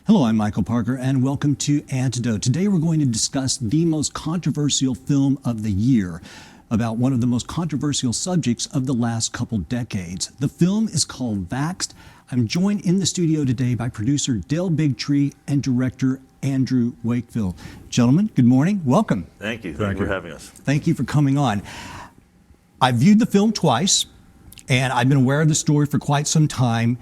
Hello, I'm Michael Parker, and welcome to Antidote. Today we're going to discuss the most controversial film of the year about one of the most controversial subjects of the last couple decades. The film is called Vaxxed. I'm joined in the studio today by producer Dale Bigtree and director Andrew Wakefield. Gentlemen, good morning. Welcome. Thank you. Thank you for having us. Thank you for coming on. I viewed the film twice, and I've been aware of the story for quite some time.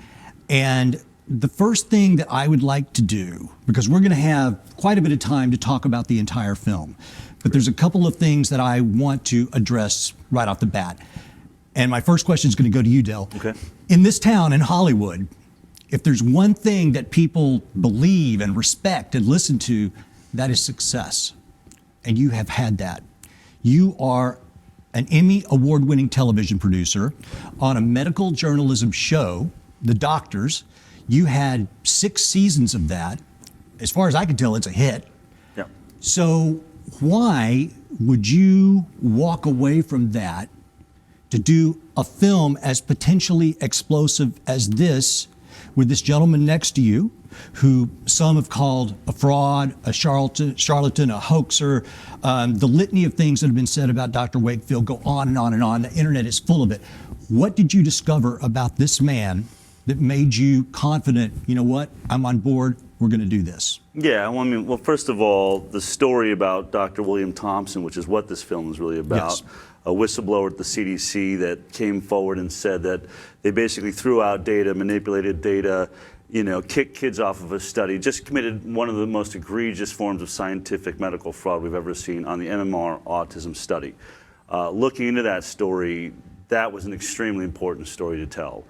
And the first thing that I would like to do, because we're going to have quite a bit of time to talk about the entire film, but there's a couple of things that I want to address right off the bat. And my first question is going to go to you, Dale. Okay. In this town, in Hollywood, if there's one thing that people believe and respect and listen to, that is success. And you have had that. You are an Emmy award-winning television producer on a medical journalism show, The Doctors. You had 6 seasons of that. As far as I can tell, it's a hit. Yeah. So why would you walk away from that to do a film as potentially explosive as this, with this gentleman next to you, who some have called a fraud, a charlatan, a hoaxer? The litany of things that have been said about Dr. Wakefield go on and on and on. The internet is full of it. What did you discover about this man that made you confident, you know what, I'm on board, we're going to do this? Yeah, well, first of all, the story about Dr. William Thompson, which is what this film is really about, yes. A whistleblower at the CDC that came forward and said that they basically threw out data, manipulated data, kicked kids off of a study, just committed one of the most egregious forms of scientific medical fraud we've ever seen on the MMR autism study. Looking into that story, that was an extremely important story to tell.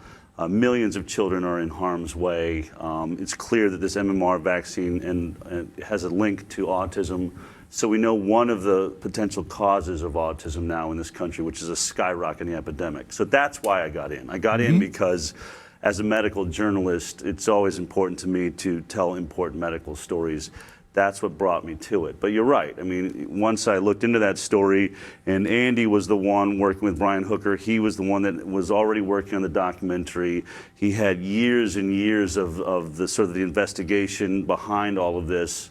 Millions of children are in harm's way. It's clear that this MMR vaccine and has a link to autism. So we know one of the potential causes of autism now in this country, which is a skyrocketing epidemic. So that's why I got in. I got in because as a medical journalist, it's always important to me to tell important medical stories. That's what brought me to it. But you're right. I mean, once I looked into that story, and Andy was the one working with Brian Hooker. He was the one that was already working on the documentary. He had years and years of the sort of the investigation behind all of this.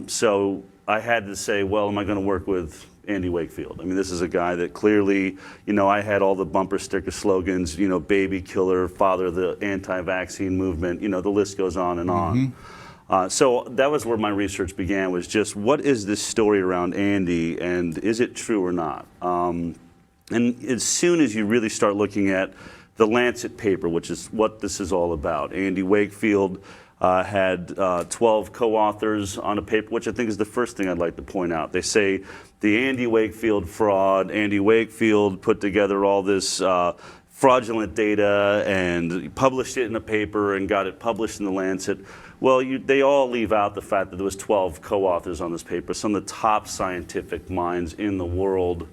So I had to say, well, am I going to work with Andy Wakefield? I mean, this is a guy that clearly, I had all the bumper sticker slogans, baby killer, father of the anti-vaccine movement, the list goes on and on. So that was where my research began, was just what is this story around Andy, and is it true or not? And as soon as you really start looking at the Lancet paper, which is what this is all about, Andy Wakefield had 12 co-authors on a paper, which I think is the first thing I'd like to point out. They say the Andy Wakefield fraud, Andy Wakefield put together all this fraudulent data and published it in a paper and got it published in the Lancet. Well, they all leave out the fact that there was 12 co-authors on this paper, some of the top scientific minds in the world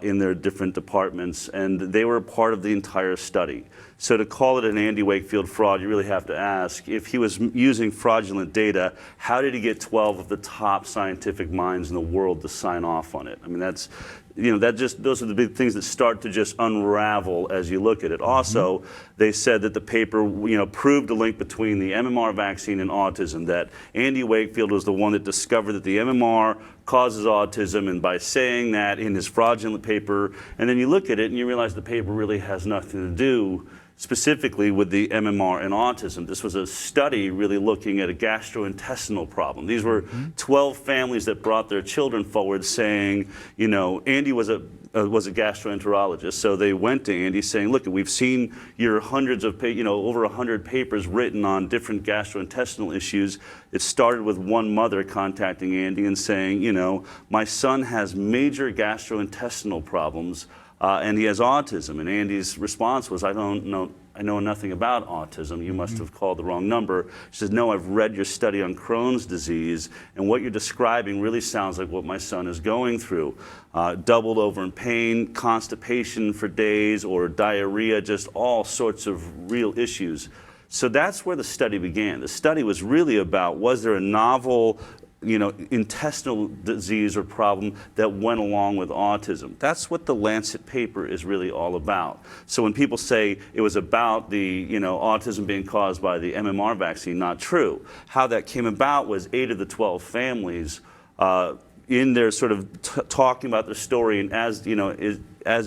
in their different departments, and they were a part of the entire study. So to call it an Andy Wakefield fraud, you really have to ask, if he was using fraudulent data, how did he get 12 of the top scientific minds in the world to sign off on it? I mean, those are the big things that start to just unravel as you look at it. Also, they said that the paper, proved a link between the MMR vaccine and autism, that Andy Wakefield was the one that discovered that the MMR causes autism, and by saying that in his fraudulent paper, and then you look at it and you realize the paper really has nothing to do specifically with the MMR and autism. This was a study really looking at a gastrointestinal problem. These were 12 families that brought their children forward saying, Andy was a gastroenterologist, so they went to Andy saying, look, we've seen your hundreds of, over 100 papers written on different gastrointestinal issues. It started with one mother contacting Andy and saying, my son has major gastrointestinal problems, and he has autism. And Andy's response was, I know nothing about autism. You must have called the wrong number. She says, no, I've read your study on Crohn's disease, and what you're describing really sounds like what my son is going through. Doubled over in pain, constipation for days, or diarrhea, just all sorts of real issues. So that's where the study began. The study was really about, was there a novel intestinal disease or problem that went along with autism. That's what the Lancet paper is really all about. So when people say it was about the autism being caused by the MMR vaccine, not true. How that came about was 8 of the 12 families in their sort of talking about their story, and as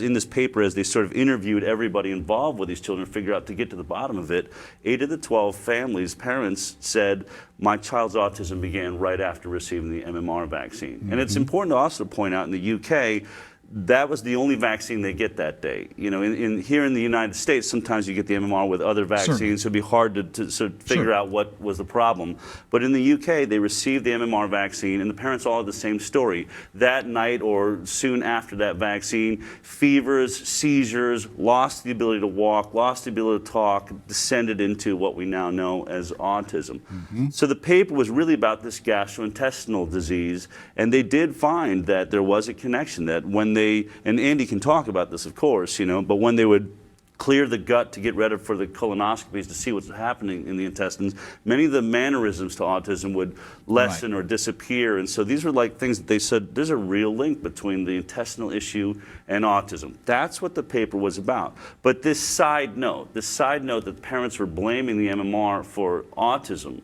in this paper, as they sort of interviewed everybody involved with these children, figure out to get to the bottom of it, 8 of the 12 families, parents said, my child's autism began right after receiving the MMR vaccine. Mm-hmm. And it's important to also point out in the UK, that was the only vaccine they get that day. Here in the United States, sometimes you get the MMR with other vaccines, so it'd be hard to sort of figure out what was the problem. But in the UK, they received the MMR vaccine, and the parents all had the same story. That night or soon after that vaccine, fevers, seizures, lost the ability to walk, lost the ability to talk, descended into what we now know as autism. Mm-hmm. So the paper was really about this gastrointestinal disease, and they did find that there was a connection, that when and Andy can talk about this, of course, but when they would clear the gut to get ready for the colonoscopies to see what's happening in the intestines, many of the mannerisms to autism would lessen or disappear. And so these were like things that they said, there's a real link between the intestinal issue and autism. That's what the paper was about. But this side note that parents were blaming the MMR for autism,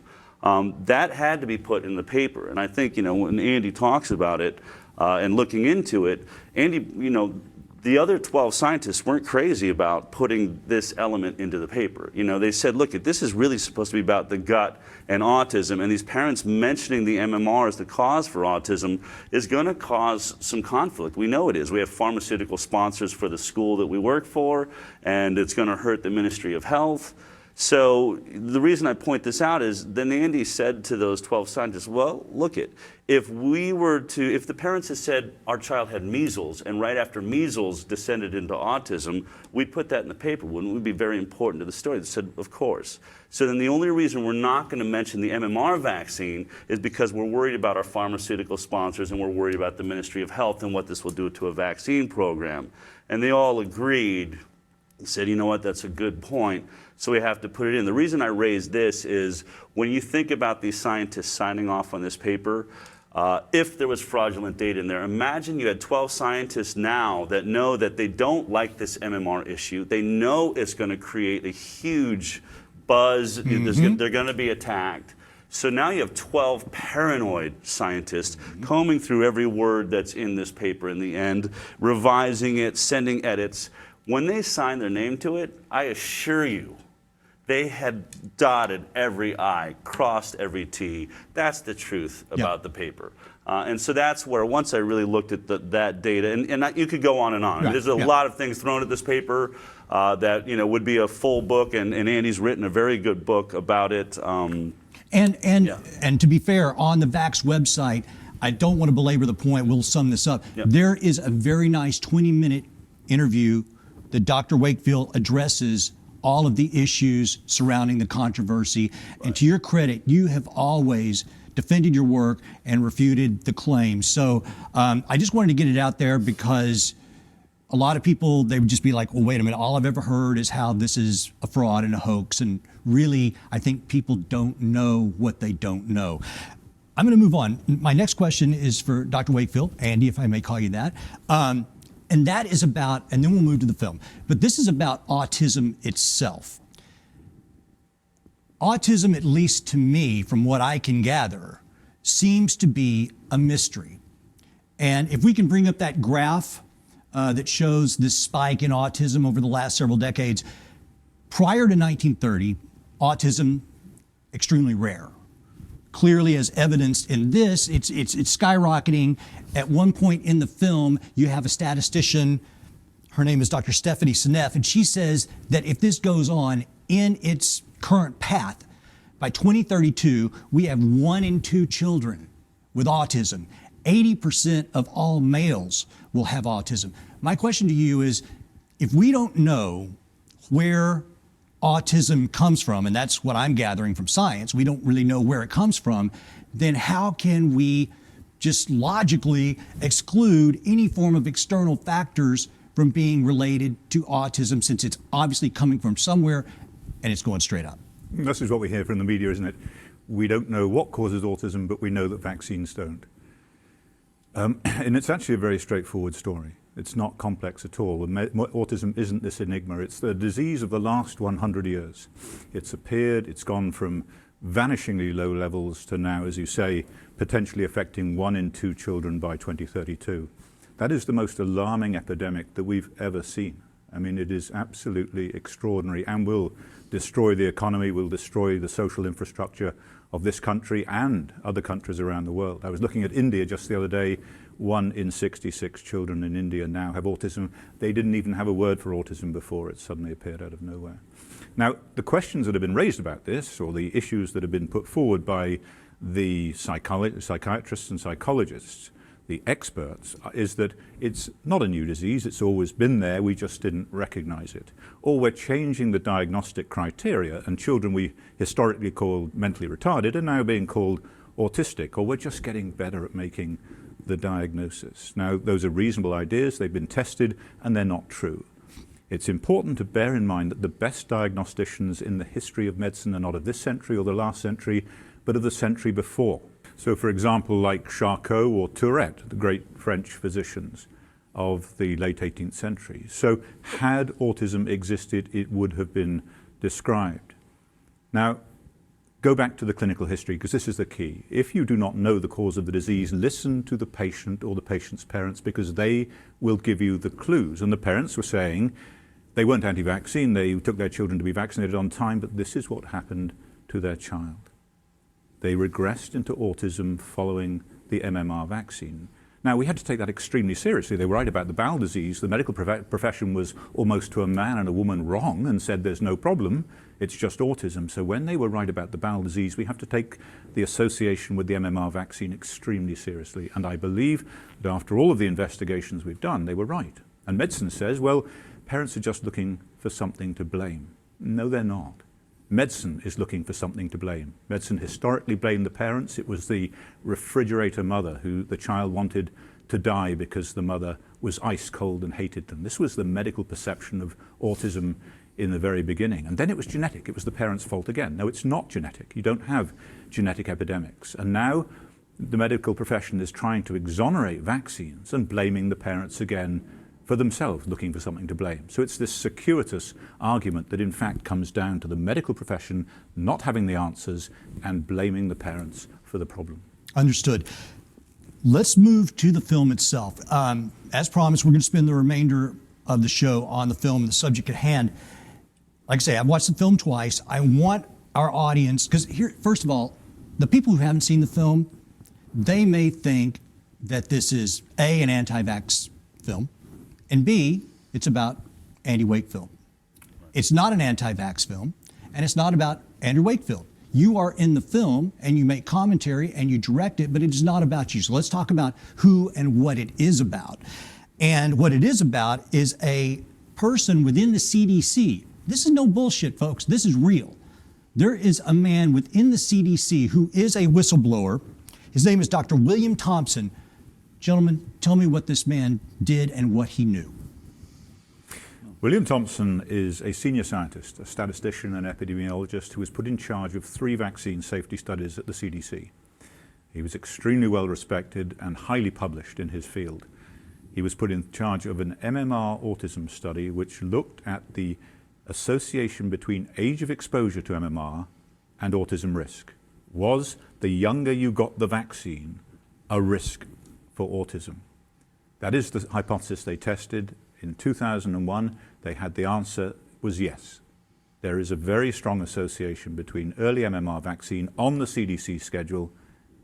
that had to be put in the paper. And I think, when Andy talks about it, and looking into it, Andy, the other 12 scientists weren't crazy about putting this element into the paper. They said, look, this is really supposed to be about the gut and autism, and these parents mentioning the MMR as the cause for autism is going to cause some conflict. We know it is. We have pharmaceutical sponsors for the school that we work for, and it's going to hurt the Ministry of Health. So the reason I point this out is then Andy said to those 12 scientists, well, look if the parents had said our child had measles and right after measles descended into autism, we'd put that in the paper, wouldn't we? Be very important to the story. They said, of course. So then the only reason we're not going to mention the MMR vaccine is because we're worried about our pharmaceutical sponsors and we're worried about the Ministry of Health and what this will do to a vaccine program. And they all agreed and said, you know what, that's a good point. So we have to put it in. The reason I raised this is when you think about these scientists signing off on this paper, if there was fraudulent data in there, imagine you had 12 scientists now that know that they don't like this MMR issue. They know it's going to create a huge buzz. Mm-hmm. They're going to be attacked. So now you have 12 paranoid scientists combing through every word that's in this paper in the end, revising it, sending edits. When they signed their name to it, I assure you, they had dotted every I, crossed every T. That's the truth about the paper. And so that's where, once I really looked at that data, and you could go on and on. Right. There's a lot of things thrown at this paper that would be a full book, and Andy's written a very good book about it. And to be fair, on the Vaxxed website, I don't want to belabor the point, we'll sum this up. Yep. There is a very nice 20-minute interview that Dr. Wakefield addresses all of the issues surrounding the controversy. Right. And to your credit, you have always defended your work and refuted the claims. So I just wanted to get it out there because a lot of people, they would just be like, well, wait a minute, all I've ever heard is how this is a fraud and a hoax. And really, I think people don't know what they don't know. I'm going to move on. My next question is for Dr. Wakefield, Andy, if I may call you that. And that is about, and then we'll move to the film, but this is about autism itself. Autism, at least to me, from what I can gather, seems to be a mystery. And if we can bring up that graph that shows this spike in autism over the last several decades, prior to 1930, autism, extremely rare. Clearly, as evidenced in this, it's skyrocketing. At one point in the film, you have a statistician, her name is Dr. Stephanie Seneff, and she says that if this goes on in its current path, by 2032, we have 1 in 2 children with autism. 80% of all males will have autism. My question to you is, if we don't know where autism comes from, and that's what I'm gathering from science, we don't really know where it comes from, then how can we just logically exclude any form of external factors from being related to autism, since it's obviously coming from somewhere and it's going straight up? This is what we hear from the media, isn't it? We don't know what causes autism, but we know that vaccines don't. And it's actually a very straightforward story. It's not complex at all. Autism isn't this enigma. It's the disease of the last 100 years. It's appeared, it's gone from vanishingly low levels to now, as you say, potentially affecting 1 in 2 children by 2032. That is the most alarming epidemic that we've ever seen. I mean, it is absolutely extraordinary and will destroy the economy, will destroy the social infrastructure of this country and other countries around the world. I was looking at India just the other day. 1 in 66 children in India now have autism. They didn't even have a word for autism before. It suddenly appeared out of nowhere. Now, the questions that have been raised about this, or the issues that have been put forward by the psychiatrists and psychologists, the experts, is that it's not a new disease, it's always been there, we just didn't recognize it. Or we're changing the diagnostic criteria, and children we historically called mentally retarded are now being called autistic, or we're just getting better at making the diagnosis. Now, those are reasonable ideas, they've been tested, and they're not true. It's important to bear in mind that the best diagnosticians in the history of medicine are not of this century or the last century, but of the century before. So, for example, like Charcot or Tourette, the great French physicians of the late 18th century. So, had autism existed, it would have been described. Now, go back to the clinical history, because this is the key. If you do not know the cause of the disease, listen to the patient or the patient's parents, because they will give you the clues. And the parents were saying they weren't anti-vaccine, they took their children to be vaccinated on time, but this is what happened to their child. They regressed into autism following the MMR vaccine. Now, we had to take that extremely seriously. They were right about the bowel disease. The medical profession was almost to a man and a woman wrong and said there's no problem, it's just autism. So when they were right about the bowel disease, we have to take the association with the MMR vaccine extremely seriously. And I believe that after all of the investigations we've done, they were right. And medicine says, well, parents are just looking for something to blame. No, they're not. Medicine is looking for something to blame. Medicine historically blamed the parents. It was the refrigerator mother who the child wanted to die because the mother was ice cold and hated them. This was the medical perception of autism in the very beginning. And then it was genetic. It was the parents' fault again. No, it's not genetic. You don't have genetic epidemics. And now the medical profession is trying to exonerate vaccines and blaming the parents again for themselves, looking for something to blame. So it's this circuitous argument that in fact comes down to the medical profession not having the answers and blaming the parents for the problem. Understood. Let's move to the film itself. As promised, we're going to spend the remainder of the show on the film and the subject at hand. Like I say, I've watched the film twice. I want our audience, because here, first of all, the people who haven't seen the film, they may think that this is A, an anti-vax film, and B, it's about Andy Wakefield. It's not an anti-vax film, and it's not about Andrew Wakefield. You are in the film, and you make commentary, and you direct it, but it is not about you. So let's talk about who and what it is about. And what it is about is a person within the CDC. This is no bullshit, folks. This is real. There is a man within the CDC who is a whistleblower. His name is Dr. William Thompson. Gentlemen, tell me what this man did and what he knew. William Thompson is a senior scientist, a statistician and epidemiologist who was put in charge of 3 vaccine safety studies at the CDC. He was extremely well respected and highly published in his field. He was put in charge of an MMR autism study which looked at the association between age of exposure to MMR and autism risk. Was the younger you got the vaccine a risk for autism? That is the hypothesis they tested. In 2001, they had the answer was yes. There is a very strong association between early MMR vaccine on the CDC schedule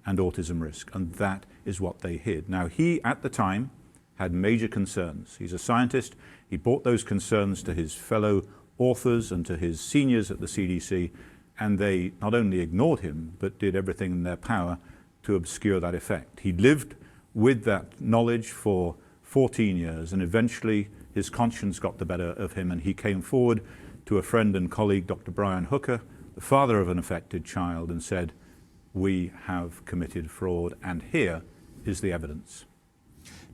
and autism risk, and that is what they hid. Now, he, at the time, had major concerns. He's a scientist. He brought those concerns to his fellow authors and to his seniors at the CDC, and they not only ignored him, but did everything in their power to obscure that effect. He lived with that knowledge for 14 years, and eventually his conscience got the better of him, and he came forward to a friend and colleague, Dr. Brian Hooker, the father of an affected child, and said, "We have committed fraud, and here is the evidence."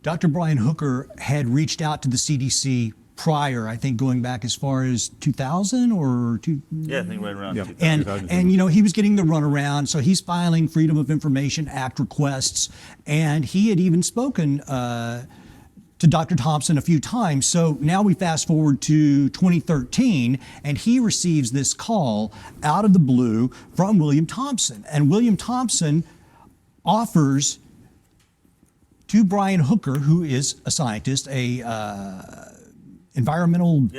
Dr. Brian Hooker had reached out to the CDC prior, I think going back as far as 2000 or Yeah, I think right around Yeah. 2000. and you know, he was getting the runaround, so he's filing Freedom of Information Act requests, and he had even spoken to Dr. Thompson a few times. So now we fast forward to 2013, and he receives this call out of the blue from William Thompson, and William Thompson offers to Brian Hooker, who is a scientist, environmental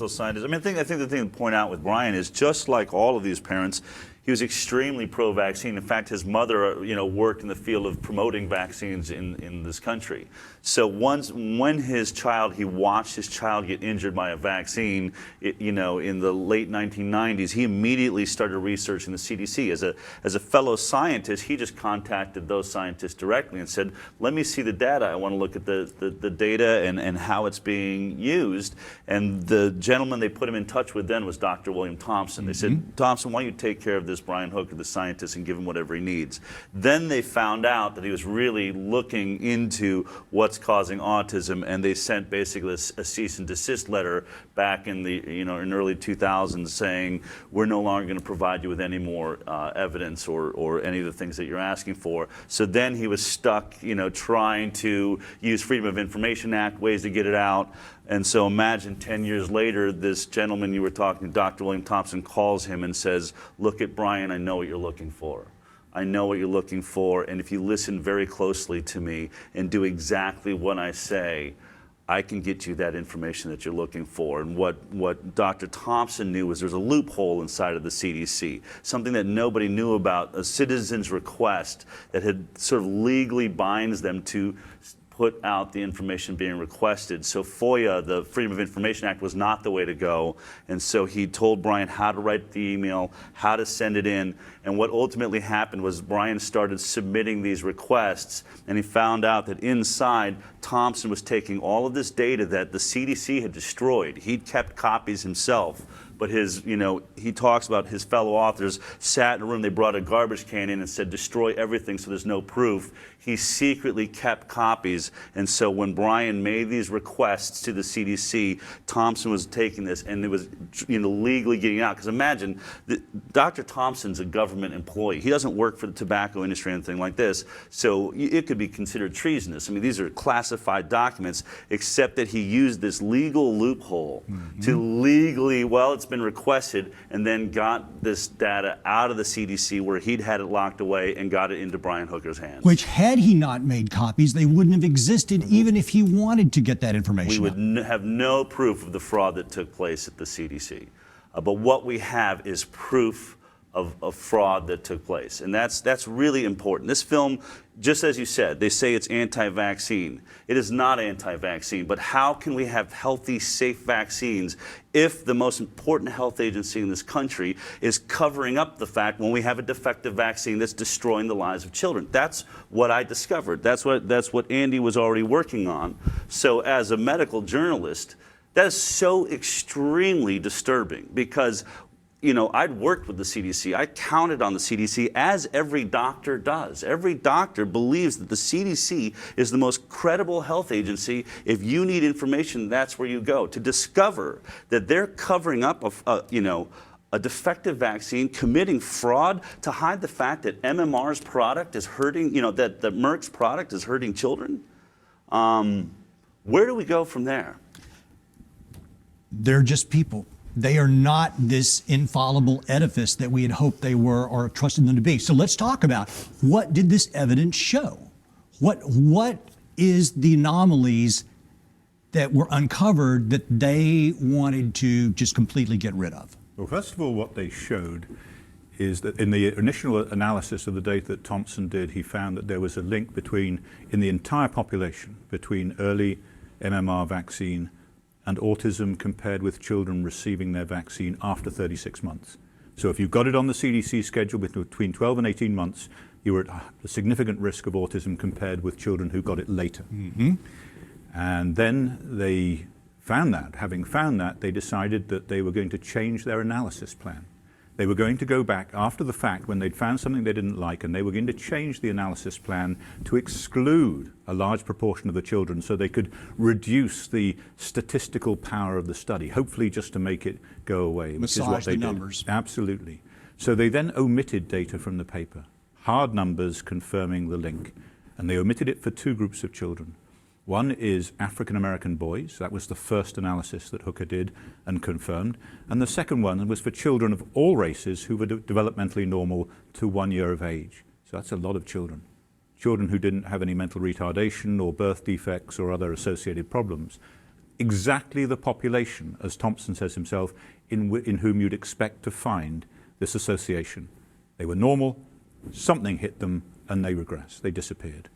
scientist. I mean, I think the thing to point out with Brian is, just like all of these parents, he was extremely pro-vaccine. In fact, his mother, worked in the field of promoting vaccines in this country. So when he watched his child get injured by a vaccine, in the late 1990s, he immediately started researching the CDC. As a fellow scientist, he just contacted those scientists directly and said, let me see the data. I want to look at the data and how it's being used. And the gentleman they put him in touch with then was Dr. William Thompson. They said, Thompson, why don't you take care of this Brian Hooker, the scientist, and give him whatever he needs. Then they found out that he was really looking into what's causing autism, and they sent basically a cease and desist letter back in the in early 2000s saying, we're no longer going to provide you with any more evidence or any of the things that you're asking for. So then he was stuck trying to use Freedom of Information Act ways to get it out. And so imagine 10 years later, this gentleman you were talking to, Dr. William Thompson, calls him and says, look at Brian, I know what you're looking for. I know what you're looking for, and if you listen very closely to me and do exactly what I say, I can get you that information that you're looking for. And what Dr. Thompson knew was there's a loophole inside of the CDC, something that nobody knew about, a citizen's request that had sort of legally binds them to put out the information being requested. So FOIA, the Freedom of Information Act, was not the way to go. And so he told Brian how to write the email, how to send it in. And what ultimately happened was Brian started submitting these requests, and he found out that inside, Thompson was taking all of this data that the CDC had destroyed. He'd kept copies himself. But he talks about his fellow authors sat in a room, they brought a garbage can in and said, destroy everything so there's no proof. He secretly kept copies. And so when Brian made these requests to the CDC, Thompson was taking this and it was legally getting out. Because imagine, Dr. Thompson's a government employee. He doesn't work for the tobacco industry or anything like this. So it could be considered treasonous. I mean, these are classified documents, except that he used this legal loophole to legally, it's been requested, and then got this data out of the CDC where he'd had it locked away and got it into Brian Hooker's hands. Which, had he not made copies, they wouldn't have existed even if he wanted to get that information. We would have no proof of the fraud that took place at the CDC. But what we have is proof of fraud that took place. And that's really important. This film, just as you said, they say it's anti-vaccine. It is not anti-vaccine, but how can we have healthy, safe vaccines if the most important health agency in this country is covering up the fact when we have a defective vaccine that's destroying the lives of children? That's what I discovered. That's what Andy was already working on. So as a medical journalist, that is so extremely disturbing, because I'd worked with the CDC. I counted on the CDC, as every doctor does. Every doctor believes that the CDC is the most credible health agency. If you need information, that's where you go. To discover that they're covering up a defective vaccine, committing fraud to hide the fact that MMR's product is hurting, that Merck's product is hurting children. Where do we go from there? They're just people. They are not this infallible edifice that we had hoped they were or trusted them to be. So let's talk about, what did this evidence show? What is the anomalies that were uncovered that they wanted to just completely get rid of? Well, first of all, what they showed is that in the initial analysis of the data that Thompson did, he found that there was a link in the entire population, between early MMR vaccine and autism compared with children receiving their vaccine after 36 months. So if you got it on the CDC schedule between 12 and 18 months, you were at a significant risk of autism compared with children who got it later. And then they found that. Having found that, they decided that they were going to change their analysis plan. They were going to go back after the fact when they'd found something they didn't like, and they were going to change the analysis plan to exclude a large proportion of the children so they could reduce the statistical power of the study, hopefully just to make it go away. Which is what they Massage the did. numbers. Absolutely. So they then omitted data from the paper, hard numbers confirming the link. And they omitted it for two groups of children. One is African-American boys. That was the first analysis that Hooker did and confirmed. And the second one was for children of all races who were developmentally normal to 1 year of age. So that's a lot of children. Children who didn't have any mental retardation or birth defects or other associated problems. Exactly the population, as Thompson says himself, in whom you'd expect to find this association. They were normal, something hit them, and they regressed. They disappeared.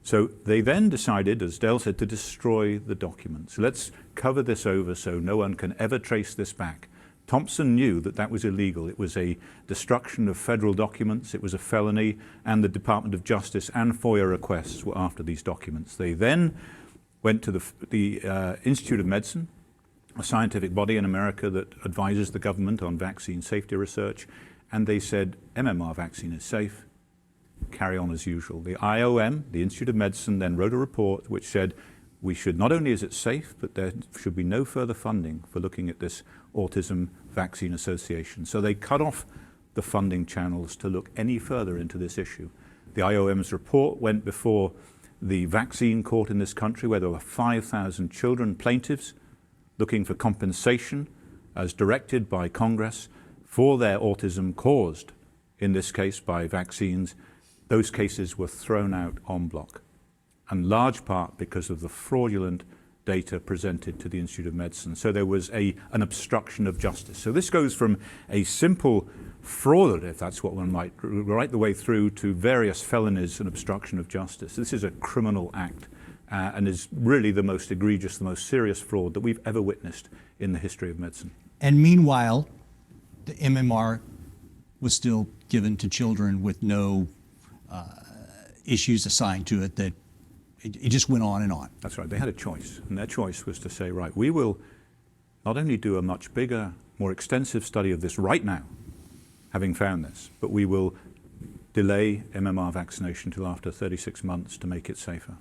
So they then decided, as Dale said, to destroy the documents. Let's cover this over so no one can ever trace this back. Thompson knew that that was illegal. It was a destruction of federal documents. It was a felony, and the Department of Justice and FOIA requests were after these documents. They then went to the Institute of Medicine, a scientific body in America that advises the government on vaccine safety research, and they said, MMR vaccine is safe. Carry on as usual. The IOM, the Institute of Medicine, then wrote a report which said we should, not only is it safe, but there should be no further funding for looking at this autism vaccine association. So they cut off the funding channels to look any further into this issue. The IOM's report went before the vaccine court in this country, where there were 5,000 children plaintiffs looking for compensation as directed by Congress for their autism caused, in this case, by vaccines. Those cases were thrown out en bloc, and large part because of the fraudulent data presented to the Institute of Medicine. So there was an obstruction of justice. So this goes from a simple fraud, if that's what one might, right the way through to various felonies and obstruction of justice. This is a criminal act and is really the most egregious, the most serious fraud that we've ever witnessed in the history of medicine. And meanwhile, the MMR was still given to children with no issues assigned to it, that it just went on and on. That's right. They had a choice, and their choice was to say, right, we will not only do a much bigger, more extensive study of this right now, having found this, but we will delay MMR vaccination till after 36 months to make it safer.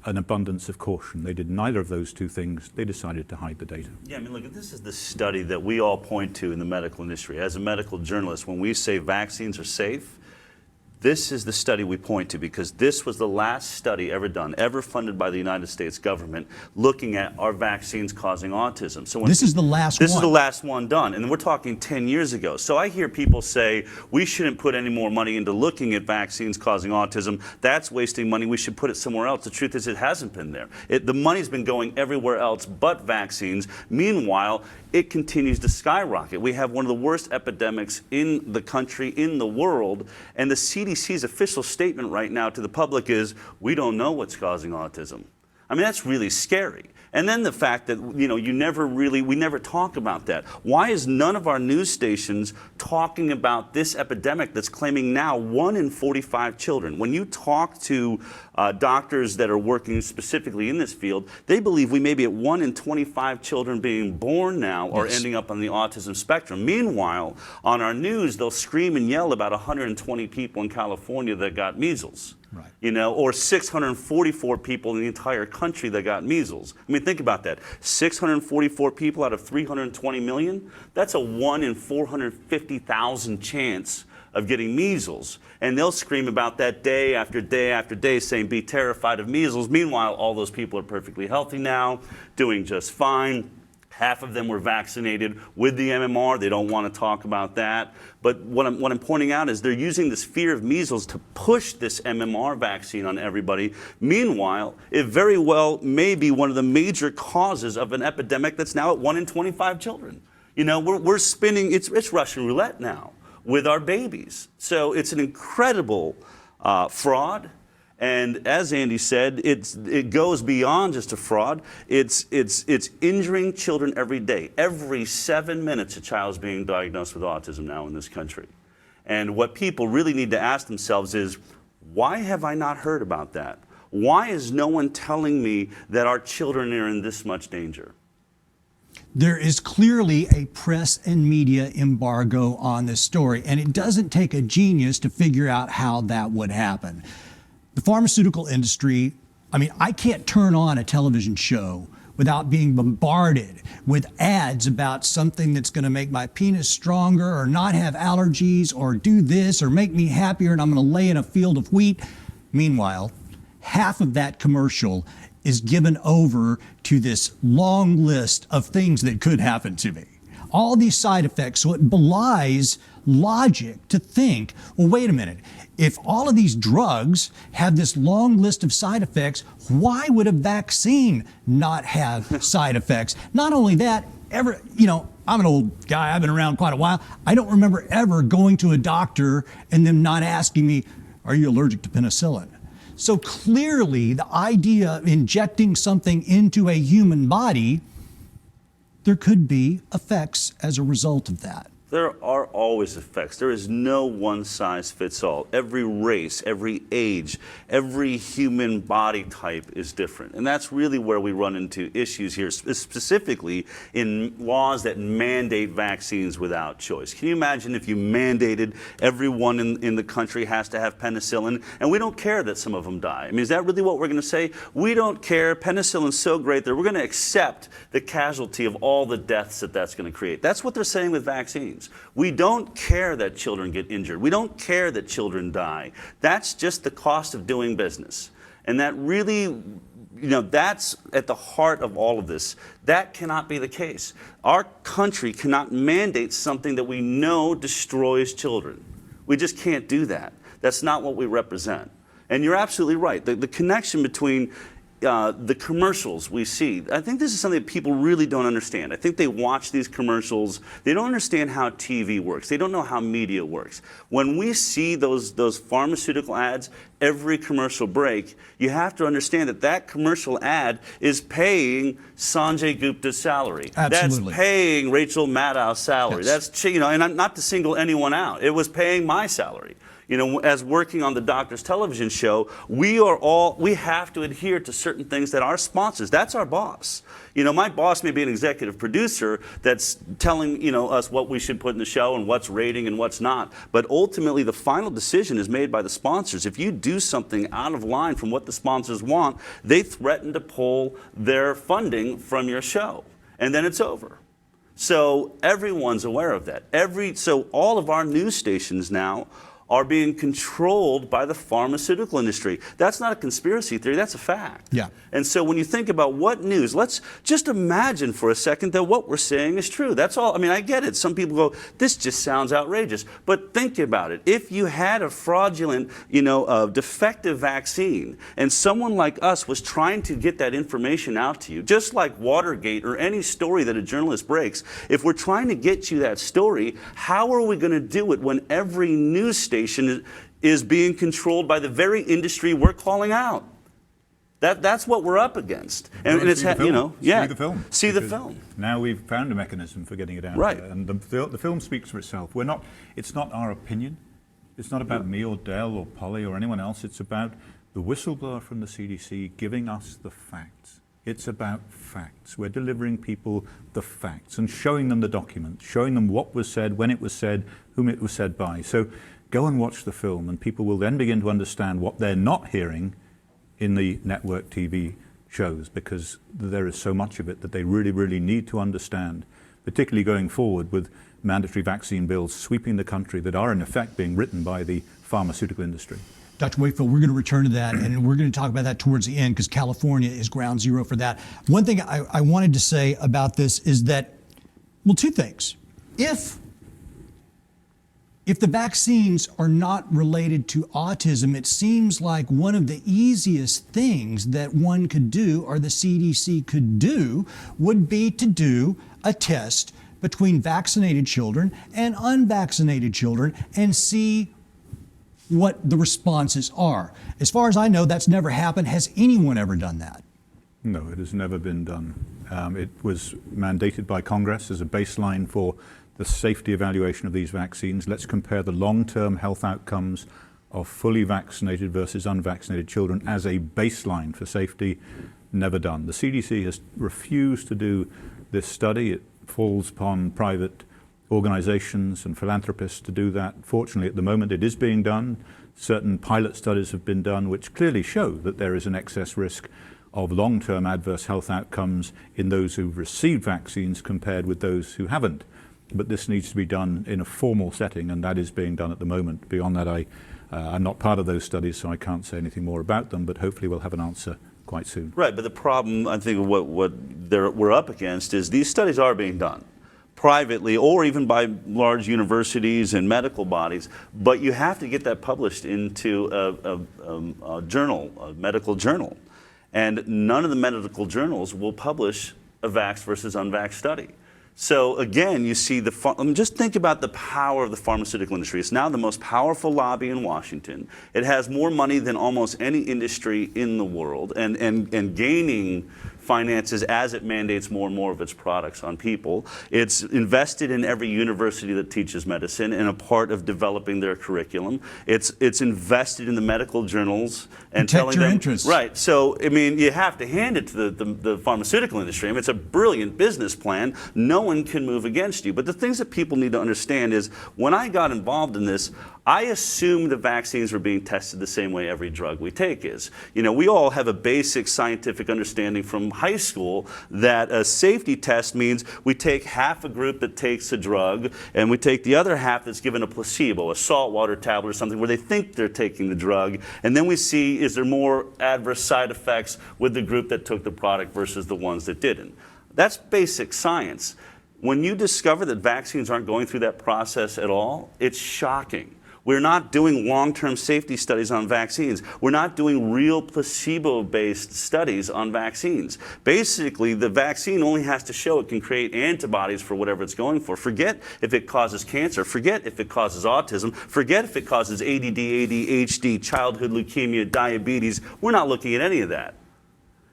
An abundance of caution. They did neither of those two things. They decided to hide the data. Yeah, I mean, look, this is the study that we all point to in the medical industry. As a medical journalist, when we say vaccines are safe, this is the study we point to, because this was the last study ever done, ever funded by the United States government, looking at are vaccines causing autism. So This is the last one. This is the last one done, and we're talking 10 years ago. So I hear people say, we shouldn't put any more money into looking at vaccines causing autism. That's wasting money. We should put it somewhere else. The truth is, it hasn't been there. The money's been going everywhere else but vaccines. Meanwhile, it continues to skyrocket. We have one of the worst epidemics in the country, in the world, and the CDC's official statement right now to the public is, we don't know what's causing autism. I mean, that's really scary. And then the fact that, we never talk about that. Why is none of our news stations talking about this epidemic that's claiming now 1 in 45 children? When you talk to doctors that are working specifically in this field, they believe we may be at 1 in 25 children being born now or ending up on the autism spectrum. Meanwhile, on our news, they'll scream and yell about 120 people in California that got measles. Right. Or 644 people in the entire country that got measles. I mean, think about that. 644 people out of 320 million? That's a 1 in 450,000 chance of getting measles. And they'll scream about that day after day after day, saying, be terrified of measles. Meanwhile, all those people are perfectly healthy now, doing just fine. Half of them were vaccinated with the MMR. They don't want to talk about that. But what I'm pointing out is they're using this fear of measles to push this MMR vaccine on everybody. Meanwhile, it very well may be one of the major causes of an epidemic that's now at 1 in 25 children. We're spinning, it's Russian roulette now with our babies. So it's an incredible fraud. And as Andy said, it goes beyond just a fraud. It's injuring children every day. Every 7 minutes, a child is being diagnosed with autism now in this country. And what people really need to ask themselves is, why have I not heard about that? Why is no one telling me that our children are in this much danger? There is clearly a press and media embargo on this story, and it doesn't take a genius to figure out how that would happen. The pharmaceutical industry, I mean, I can't turn on a television show without being bombarded with ads about something that's going to make my penis stronger or not have allergies or do this or make me happier, and I'm going to lay in a field of wheat. Meanwhile, half of that commercial is given over to this long list of things that could happen to me. All these side effects, so it belies logic to think, well, wait a minute, if all of these drugs have this long list of side effects, why would a vaccine not have side effects? Not only that, I'm an old guy, I've been around quite a while. I don't remember ever going to a doctor and them not asking me, are you allergic to penicillin? So clearly, the idea of injecting something into a human body, there could be effects as a result of that. There are always effects. There is no one size fits all. Every race, every age, every human body type is different. And that's really where we run into issues here, specifically in laws that mandate vaccines without choice. Can you imagine if you mandated everyone in the country has to have penicillin, and we don't care that some of them die? I mean, is that really what we're going to say? We don't care. Penicillin's so great that we're going to accept the casualty of all the deaths that's going to create. That's what they're saying with vaccines. We don't care that children get injured. We don't care that children die. That's just the cost of doing business. And that really, that's at the heart of all of this. That cannot be the case. Our country cannot mandate something that we know destroys children. We just can't do that. That's not what we represent. And you're absolutely right. The connection between the commercials we see, I think this is something that people really don't understand. I think they watch these commercials, they don't understand how TV works. They don't know how media works. When we see those pharmaceutical ads, every commercial break, you have to understand that commercial ad is paying Sanjay Gupta's salary. Absolutely. That's paying Rachel Maddow's salary. Yes. That's, and not to single anyone out, it was paying my salary. As working on the doctor's television show, we have to adhere to certain things that our sponsors, that's our boss. My boss may be an executive producer that's telling, us what we should put in the show and what's rating and what's not. But ultimately, the final decision is made by the sponsors. If you do something out of line from what the sponsors want, they threaten to pull their funding from your show. And then it's over. So everyone's aware of that. So all of our news stations now are being controlled by the pharmaceutical industry. That's not a conspiracy theory, that's a fact. Yeah. And so when you think about what news, let's just imagine for a second that what we're saying is true. That's all. I mean, I get it. Some people go, this just sounds outrageous. But think about it. If you had a fraudulent, defective vaccine, and someone like us was trying to get that information out to you, just like Watergate or any story that a journalist breaks, if we're trying to get you that story, how are we going to do it when every news station is being controlled by the very industry we're calling out? That's what we're up against. And it's see the film. See the film. Now we've found a mechanism for getting it out right there, and the film speaks for itself. It's not our opinion. It's not about me or Dell or Polly or anyone else. It's about the whistleblower from the CDC giving us the facts. It's about facts. We're delivering people the facts and showing them the documents, showing them what was said, when it was said, whom it was said by. So go and watch the film, and people will then begin to understand what they're not hearing in the network TV shows, because there is so much of it that they really, really need to understand, particularly going forward with mandatory vaccine bills sweeping the country that are in effect being written by the pharmaceutical industry. Dr. Wakefield, we're going to return to that, and we're going to talk about that towards the end, because California is ground zero for that. One thing I wanted to say about this is that, well, two things. If the vaccines are not related to autism, it seems like one of the easiest things that one could do, or the CDC could do, would be to do a test between vaccinated children and unvaccinated children and see what the responses are. As far as I know, that's never happened. Has anyone ever done that? No, it has never been done. It was mandated by Congress as a baseline for the safety evaluation of these vaccines. Let's compare the long-term health outcomes of fully vaccinated versus unvaccinated children as a baseline for safety. Never done. The CDC has refused to do this study. It falls upon private organizations and philanthropists to do that. Fortunately, at the moment, it is being done. Certain pilot studies have been done which clearly show that there is an excess risk of long-term adverse health outcomes in those who've received vaccines compared with those who haven't. But this needs to be done in a formal setting, and that is being done at the moment. Beyond that, I'm not part of those studies, so I can't say anything more about them, but hopefully we'll have an answer quite soon. Right, but the problem, I think, what we're up against is these studies are being done privately or even by large universities and medical bodies, but you have to get that published into a journal, a medical journal. And none of the medical journals will publish a vaxxed versus unvaxxed study. So again, you see just think about the power of the pharmaceutical industry. It's now the most powerful lobby in Washington. It has more money than almost any industry in the world, and gaining finances as it mandates more and more of its products on people. It's invested in every university that teaches medicine and a part of developing their curriculum. It's invested in the medical journals and Protect telling your them interests. right. So I mean, you have to hand it to the pharmaceutical industry. I mean, it's a brilliant business plan. No one can move against you. But the things that people need to understand is when I got involved in this, I assumed the vaccines were being tested the same way every drug we take is. You know, we all have a basic scientific understanding from high school that a safety test means we take half a group that takes a drug and we take the other half that's given a placebo, a saltwater tablet or something where they think they're taking the drug, and then we see is there more adverse side effects with the group that took the product versus the ones that didn't. That's basic science. When you discover that vaccines aren't going through that process at all, it's shocking. We're not doing long-term safety studies on vaccines. We're not doing real placebo-based studies on vaccines. Basically, the vaccine only has to show it can create antibodies for whatever it's going for. Forget if it causes cancer. Forget if it causes autism. Forget if it causes ADD, ADHD, childhood leukemia, diabetes. We're not looking at any of that.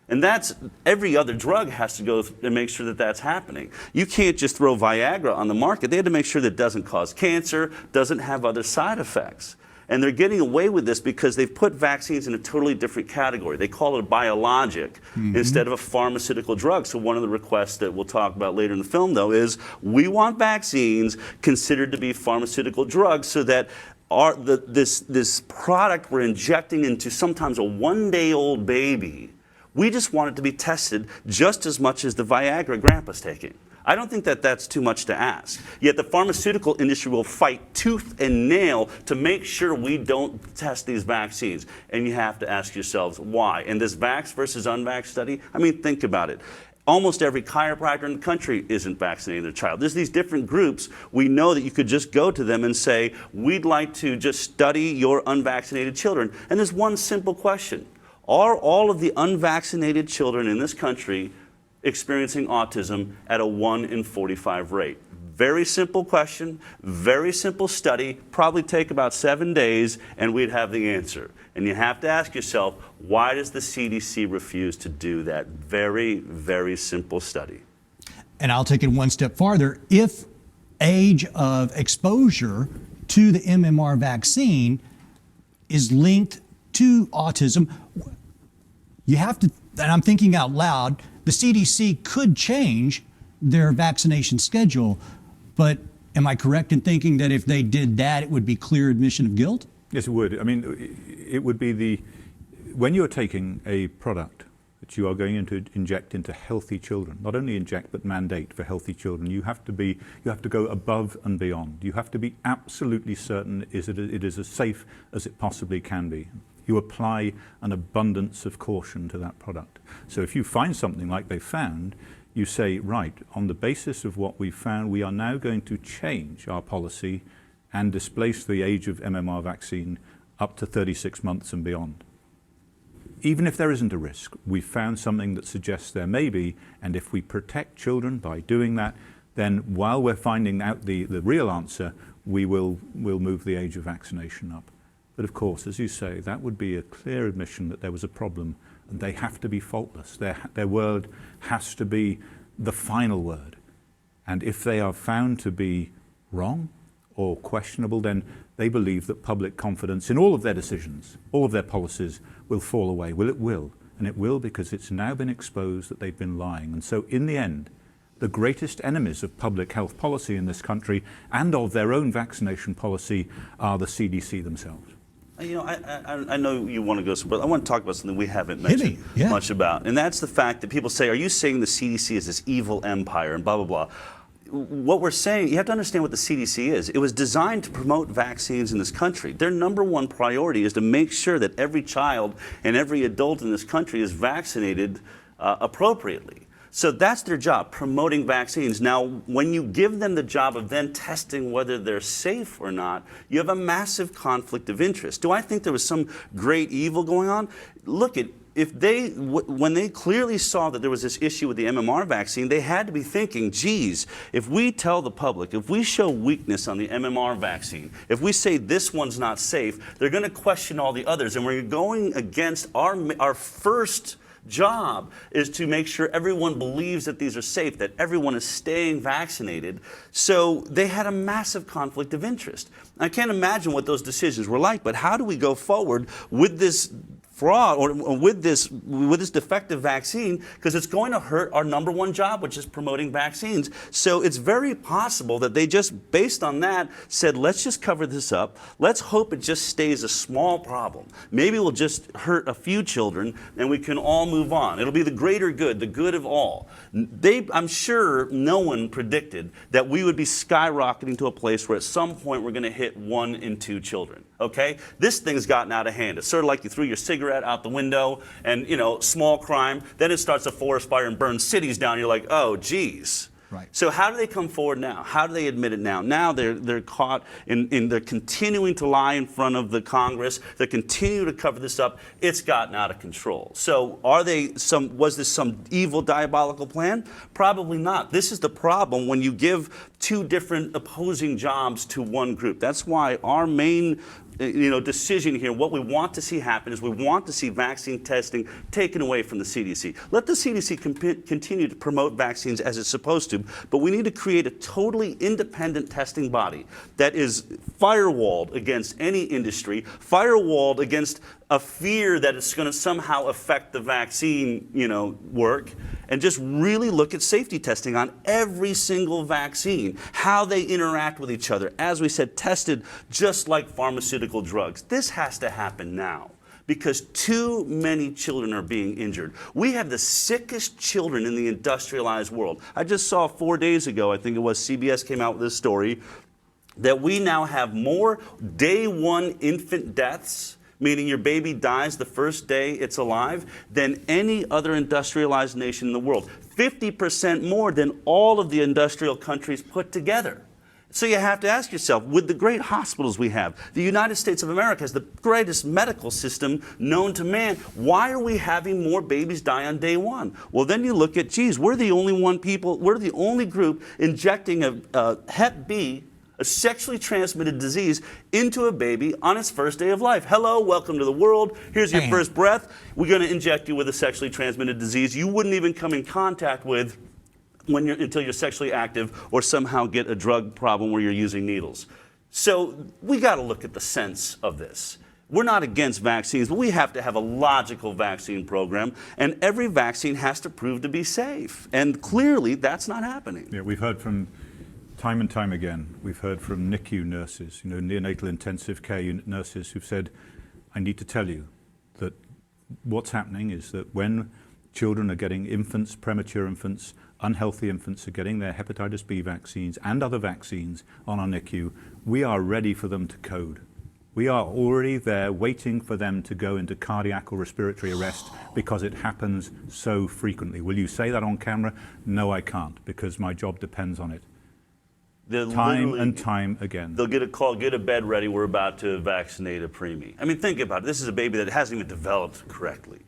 And that's, every other drug has to go and make sure that that's happening. You can't just throw Viagra on the market. They had to make sure that it doesn't cause cancer, doesn't have other side effects. And they're getting away with this because they've put vaccines in a totally different category. They call it a biologic instead of a pharmaceutical drug. So one of the requests that we'll talk about later in the film, though, is we want vaccines considered to be pharmaceutical drugs so that this product we're injecting into sometimes a one-day-old baby, we just want it to be tested just as much as the Viagra grandpa's taking. I don't think that that's too much to ask. Yet the pharmaceutical industry will fight tooth and nail to make sure we don't test these vaccines. And you have to ask yourselves why. And this vaxxed versus unvaxxed study, I mean, think about it. Almost every chiropractor in the country isn't vaccinating their child. There's these different groups. We know that you could just go to them and say, we'd like to just study your unvaccinated children. And there's one simple question. Are all of the unvaccinated children in this country experiencing autism at a 1 in 45 rate? Very simple question, very simple study, probably take about 7 days, and we'd have the answer. And you have to ask yourself, why does the CDC refuse to do that very, very simple study? And I'll take it one step farther. If age of exposure to the MMR vaccine is linked to autism, you have to, and I'm thinking out loud, the CDC could change their vaccination schedule, but am I correct in thinking that if they did that, it would be clear admission of guilt? Yes, it would. I mean, it would be when you're taking a product that you are going to inject into healthy children, not only inject but mandate for healthy children, you have to go above and beyond. You have to be absolutely certain it is as safe as it possibly can be. You apply an abundance of caution to that product. So if you find something like they found, you say, right, on the basis of what we found, we are now going to change our policy and displace the age of MMR vaccine up to 36 months and beyond. Even if there isn't a risk, we found something that suggests there may be, and if we protect children by doing that, then while we're finding out the real answer, we'll move the age of vaccination up. But of course, as you say, that would be a clear admission that there was a problem, and they have to be faultless. Their word has to be the final word. And if they are found to be wrong or questionable, then they believe that public confidence in all of their decisions, all of their policies will fall away. Well, it will. And it will because it's now been exposed that they've been lying. And so in the end, the greatest enemies of public health policy in this country and of their own vaccination policy are the CDC themselves. You know, I know you want to go, but I want to talk about something we haven't mentioned much about, and that's the fact that people say, are you saying the CDC is this evil empire and blah, blah, blah. What we're saying, you have to understand what the CDC is. It was designed to promote vaccines in this country. Their #1 priority is to make sure that every child and every adult in this country is vaccinated appropriately. So that's their job, promoting vaccines. Now, when you give them the job of then testing whether they're safe or not, you have a massive conflict of interest. Do I think there was some great evil going on? Look, when they clearly saw that there was this issue with the MMR vaccine, they had to be thinking, geez, if we tell the public, if we show weakness on the MMR vaccine, if we say this one's not safe, they're going to question all the others. And we're going against our first job is to make sure everyone believes that these are safe, that everyone is staying vaccinated. So they had a massive conflict of interest. I can't imagine what those decisions were like, but how do we go forward with this fraud or with this defective vaccine, because it's going to hurt our #1 job, which is promoting vaccines. So it's very possible that they just, based on that, said, let's just cover this up. Let's hope it just stays a small problem. Maybe we'll just hurt a few children and we can all move on. It'll be the greater good, the good of all. I'm sure no one predicted that we would be skyrocketing to a place where at some point we're going to hit 1 in 2 children. Okay? This thing's gotten out of hand. It's sort of like you threw your cigarette out the window and, you know, small crime, then it starts a forest fire and burns cities down. You're like, oh, geez. Right. So how do they come forward now? How do they admit it now? Now they're caught in they're continuing to lie in front of the Congress. They continue to cover this up. It's gotten out of control. So was this some evil diabolical plan? Probably not. This is the problem when you give 2 different opposing jobs to one group. That's why our main decision here, what we want to see happen is we want to see vaccine testing taken away from the CDC. Let the CDC continue to promote vaccines as it's supposed to, but we need to create a totally independent testing body that is firewalled against any industry, firewalled against a fear that it's going to somehow affect the vaccine, work, and just really look at safety testing on every single vaccine, how they interact with each other. As we said, tested just like pharmaceutical drugs. This has to happen now because too many children are being injured. We have the sickest children in the industrialized world. I just saw 4 days ago, I think it was, CBS came out with this story, that we now have more day 1 infant deaths, meaning your baby dies the first day it's alive, than any other industrialized nation in the world. 50% more than all of the industrial countries put together. So you have to ask yourself, with the great hospitals we have, the United States of America has the greatest medical system known to man, why are we having more babies die on day 1? Well, then you look at, geez, we're the only group injecting a Hep B, a sexually transmitted disease, into a baby on its first day of life. Hello, welcome to the world. Here's your first breath. We're going to inject you with a sexually transmitted disease you wouldn't even come in contact with until you're sexually active or somehow get a drug problem where you're using needles. So we got to look at the sense of this. We're not against vaccines, but we have to have a logical vaccine program, and every vaccine has to prove to be safe. And clearly, that's not happening. Yeah, we've heard from time and time again, we've heard from NICU nurses, neonatal intensive care unit nurses who've said, I need to tell you that what's happening is that when children are getting infants, premature infants, unhealthy infants are getting their hepatitis B vaccines and other vaccines on our NICU, we are ready for them to code. We are already there waiting for them to go into cardiac or respiratory arrest because it happens so frequently. Will you say that on camera? No, I can't, because my job depends on it. Time and time again. They'll get a call, get a bed ready, we're about to vaccinate a preemie. I mean, think about it. This is a baby that hasn't even developed correctly.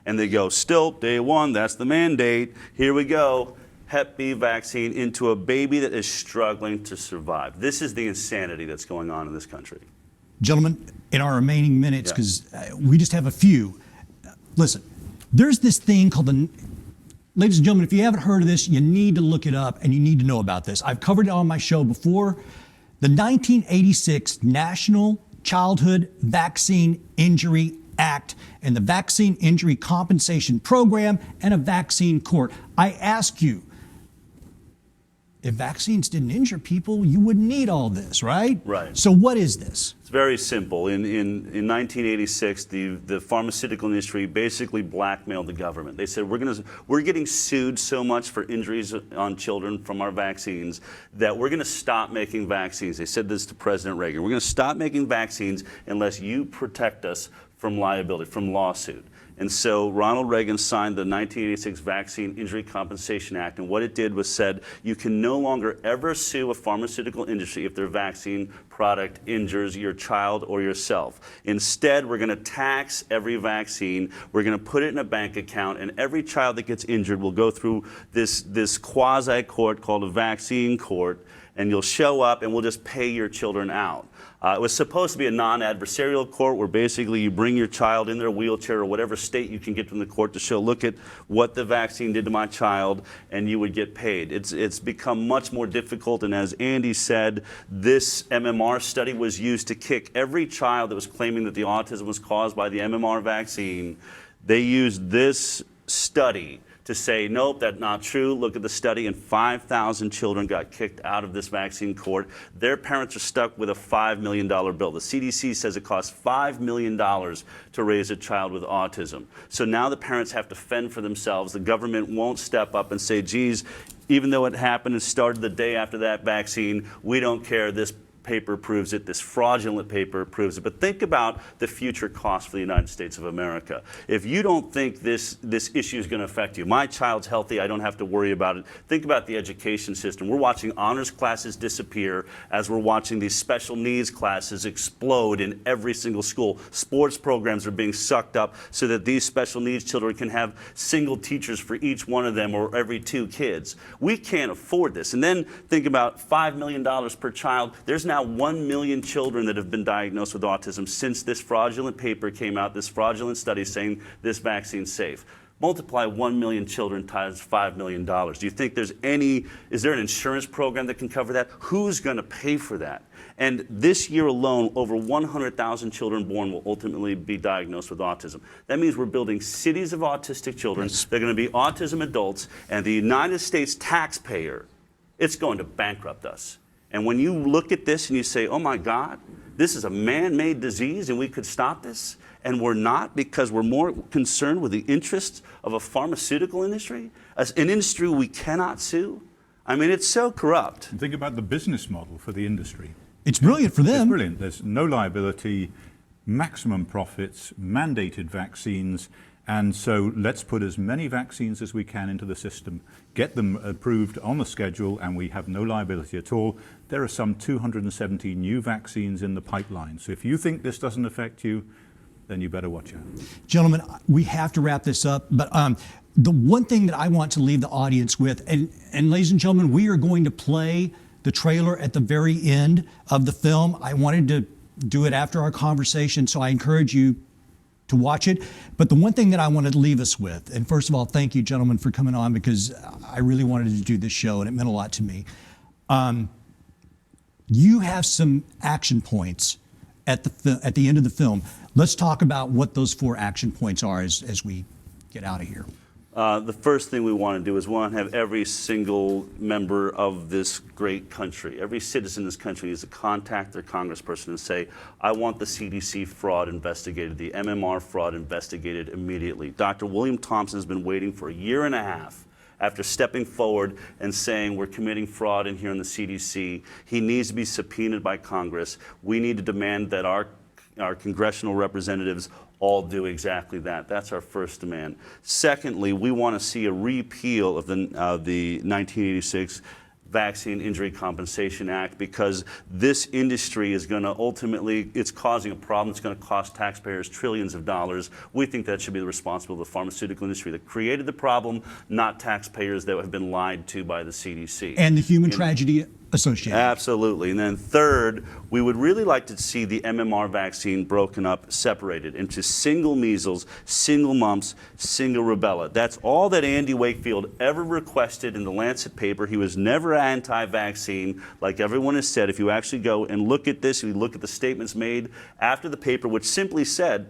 And they go, still, day 1, that's the mandate. Here we go. Hep B vaccine into a baby that is struggling to survive. This is the insanity that's going on in this country. Gentlemen, in our remaining minutes, because we just have a few, listen, there's this thing called ladies and gentlemen, if you haven't heard of this, you need to look it up and you need to know about this. I've covered it on my show before. The 1986 National Childhood Vaccine Injury Act and the Vaccine Injury Compensation Program and a vaccine court. I ask you, if vaccines didn't injure people, you wouldn't need all this, right? Right. So what is this? It's very simple. In 1986, the pharmaceutical industry basically blackmailed the government. They said, we're getting sued so much for injuries on children from our vaccines that we're going to stop making vaccines. They said this to President Reagan. We're going to stop making vaccines unless you protect us from liability, from lawsuit. And so Ronald Reagan signed the 1986 Vaccine Injury Compensation Act, and what it did was said you can no longer ever sue a pharmaceutical industry if their vaccine product injures your child or yourself. Instead, we're going to tax every vaccine, we're going to put it in a bank account, and every child that gets injured will go through this quasi-court called a vaccine court, and you'll show up and we'll just pay your children out. It was supposed to be a non-adversarial court where basically you bring your child in their wheelchair or whatever state you can get from the court to show, look at what the vaccine did to my child, and you would get paid. It's become much more difficult, and as Andy said, this MMR study was used to kick every child that was claiming that the autism was caused by the MMR vaccine. They used this study to say, nope, that's not true. Look at the study, and 5,000 children got kicked out of this vaccine court. Their parents are stuck with a $5 million bill. The CDC says it costs $5 million to raise a child with autism. So now the parents have to fend for themselves. The government won't step up and say, geez, even though it happened and started the day after that vaccine, we don't care. This paper proves it, this fraudulent paper proves it. But think about the future cost for the United States of America. If you don't think this issue is going to affect you, my child's healthy, I don't have to worry about it. Think about the education system. We're watching honors classes disappear as we're watching these special needs classes explode in every single school. Sports programs are being sucked up so that these special needs children can have single teachers for each one of them or every 2 kids. We can't afford this. And then think about $5 million per child. There's now 1 million children that have been diagnosed with autism since this fraudulent paper came out, this fraudulent study saying this vaccine's safe. Multiply 1 million children times $5 million. Do you think is there an insurance program that can cover that? Who's going to pay for that? And this year alone, over 100,000 children born will ultimately be diagnosed with autism. That means we're building cities of autistic children. Yes. They're going to be autism adults, and the United States taxpayer, it's going to bankrupt us. And when you look at this and you say, oh my God, this is a man-made disease and we could stop this, and we're not because we're more concerned with the interests of a pharmaceutical industry, as an industry we cannot sue. I mean, it's so corrupt. And think about the business model for the industry. It's brilliant for them. It's brilliant. There's no liability, maximum profits, mandated vaccines, and so let's put as many vaccines as we can into the system, get them approved on the schedule, and we have no liability at all. There are some 270 new vaccines in the pipeline. So if you think this doesn't affect you, then you better watch out. Gentlemen, we have to wrap this up, but the one thing that I want to leave the audience with, and ladies and gentlemen, we are going to play the trailer at the very end of the film. I wanted to do it after our conversation, so I encourage you to watch it. But the one thing that I wanted to leave us with, and first of all, thank you, gentlemen, for coming on, because I really wanted to do this show and it meant a lot to me. You have some action points at the end of the film. Let's talk about what those 4 action points are as we get out of here. The first thing we want to do is we want to have every single member of this great country, every citizen in this country needs to contact their congressperson and say, I want the CDC fraud investigated, the MMR fraud investigated immediately. Dr. William Thompson has been waiting for 1.5 years after stepping forward and saying we're committing fraud in here in the CDC. He needs to be subpoenaed by Congress. We need to demand that our congressional representatives all do exactly that. That's our first demand. Secondly, we want to see a repeal of the 1986 Vaccine Injury Compensation Act, because this industry is going to ultimately, it's causing a problem. It's going to cost taxpayers trillions of dollars. We think that should be the responsibility of the pharmaceutical industry that created the problem, not taxpayers that have been lied to by the CDC. And the human tragedy associated. Absolutely. And then third, we would really like to see the MMR vaccine broken up, separated into single measles, single mumps, single rubella. That's all that Andy Wakefield ever requested in the Lancet paper. He was never anti-vaccine, like everyone has said. If you actually go and look at this, if you look at the statements made after the paper, which simply said,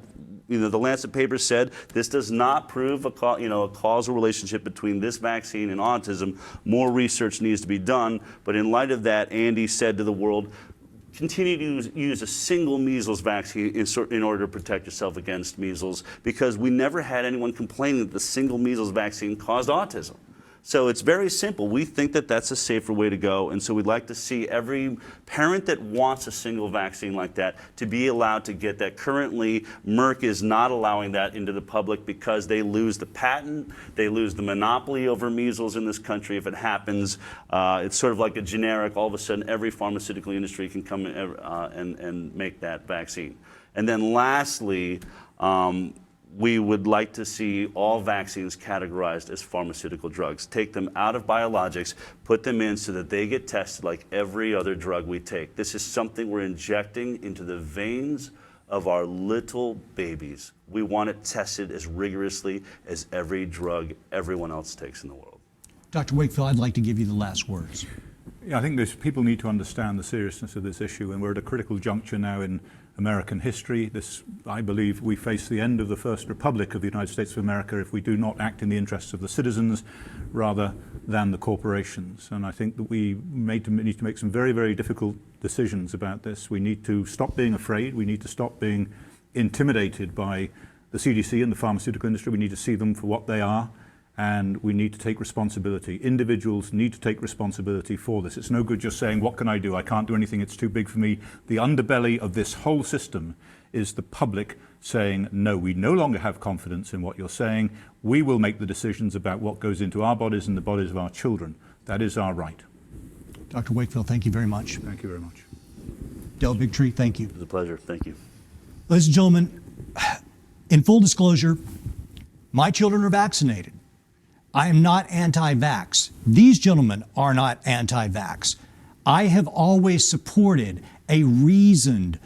the Lancet paper said this does not prove a causal relationship between this vaccine and autism. More research needs to be done. But in light of that, Andy said to the world, continue to use a single measles vaccine in order to protect yourself against measles, because we never had anyone complaining that the single measles vaccine caused autism. So it's very simple. We think that that's a safer way to go, and so we'd like to see every parent that wants a single vaccine like that to be allowed to get that. Currently, Merck is not allowing that into the public because they lose the patent, they lose the monopoly over measles in this country if it happens. It's sort of like a generic, all of a sudden every pharmaceutical industry can come and make that vaccine. And then lastly, we would like to see all vaccines categorized as pharmaceutical drugs. Take them out of biologics, put them in so that they get tested like every other drug we take. This is something we're injecting into the veins of our little babies. We want it tested as rigorously as every drug everyone else takes in the world. Dr. Wakefield, I'd like to give you the last words. Yeah, I think people need to understand the seriousness of this issue, and we're at a critical juncture now in American history. I believe we face the end of the First Republic of the United States of America if we do not act in the interests of the citizens rather than the corporations. And I think that we need to make some very, very difficult decisions about this. We need to stop being afraid. We need to stop being intimidated by the CDC and the pharmaceutical industry. We need to see them for what they are, and we need to take responsibility. Individuals need to take responsibility for this. It's no good just saying, what can I do? I can't do anything, it's too big for me. The underbelly of this whole system is the public saying, no, we no longer have confidence in what you're saying. We will make the decisions about what goes into our bodies and the bodies of our children. That is our right. Dr. Wakefield, thank you very much. Thank you very much. Del Bigtree, thank you. It was a pleasure. Thank you. Ladies and gentlemen, in full disclosure, my children are vaccinated. I am not anti-vax. These gentlemen are not anti-vax. I have always supported a reasoned,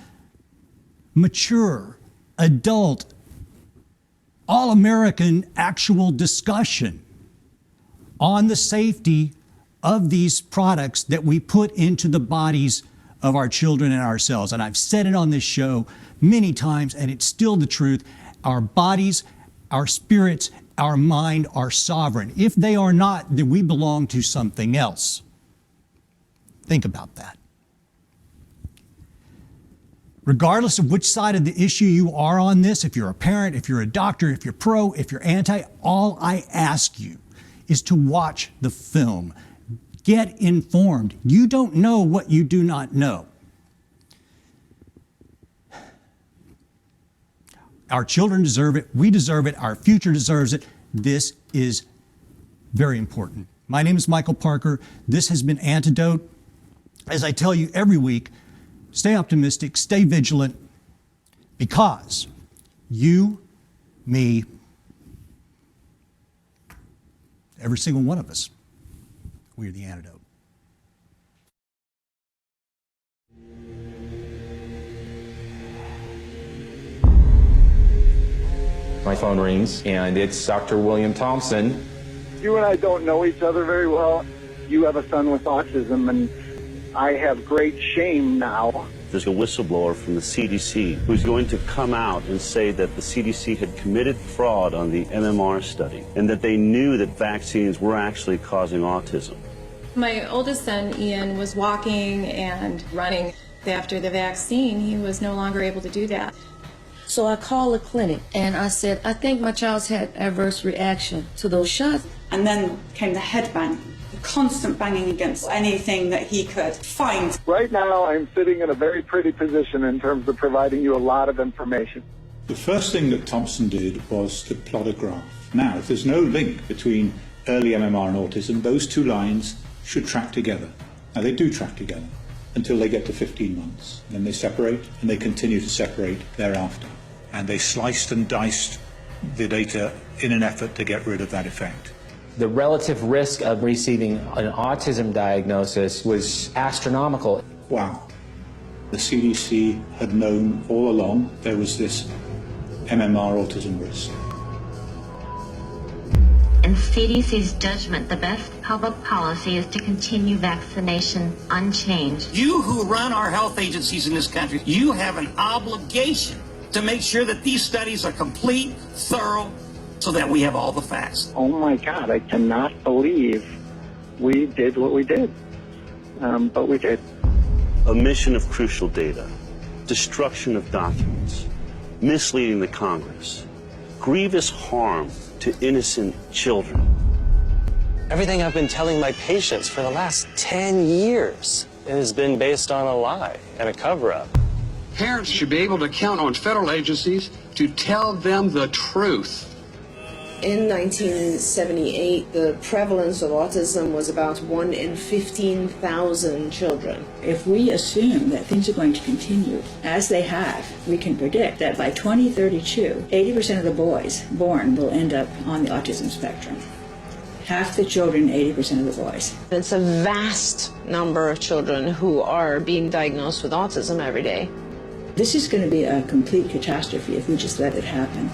mature, adult, all-American actual discussion on the safety of these products that we put into the bodies of our children and ourselves. And I've said it on this show many times, and it's still the truth. Our bodies, our spirits, our mind are sovereign. If they are not, then we belong to something else. Think about that. Regardless of which side of the issue you are on this, if you're a parent, if you're a doctor, if you're pro, if you're anti, all I ask you is to watch the film. Get informed. You don't know what you do not know. Our children deserve it. We deserve it. Our future deserves it. This is very important. My name is Michael Parker. This has been Antidote. As I tell you every week, stay optimistic, stay vigilant, because you, me, every single one of us, we are the antidote. My phone rings, and it's Dr. William Thompson. You and I don't know each other very well. You have a son with autism, and I have great shame now. There's a whistleblower from the CDC who's going to come out and say that the CDC had committed fraud on the MMR study and that they knew that vaccines were actually causing autism. My oldest son, Ian, was walking and running. After the vaccine, he was no longer able to do that. So I called the clinic and I said, I think my child's had adverse reaction to those shots. And then came the headbang, the constant banging against anything that he could find. Right now, I'm sitting in a very pretty position in terms of providing you a lot of information. The first thing that Thompson did was to plot a graph. Now, if there's no link between early MMR and autism, those two lines should track together. Now, they do track together until they get to 15 months. Then they separate, and they continue to separate thereafter. And they sliced and diced the data in an effort to get rid of that effect. The relative risk of receiving an autism diagnosis was astronomical. Wow. The CDC had known all along there was this MMR autism risk. In CDC's judgment, the best public policy is to continue vaccination unchanged. You who run our health agencies in this country, you have an obligation to make sure that these studies are complete, thorough, so that we have all the facts. Oh my God, I cannot believe we did what we did. But we did. Omission of crucial data, destruction of documents, misleading the Congress, grievous harm to innocent children. Everything I've been telling my patients for the last 10 years has been based on a lie and a cover-up. Parents should be able to count on federal agencies to tell them the truth. In 1978, the prevalence of autism was about 1 in 15,000 children. If we assume that things are going to continue as they have, we can predict that by 2032, 80% of the boys born will end up on the autism spectrum. Half the children, 80% of the boys. It's a vast number of children who are being diagnosed with autism every day. This is going to be a complete catastrophe if we just let it happen.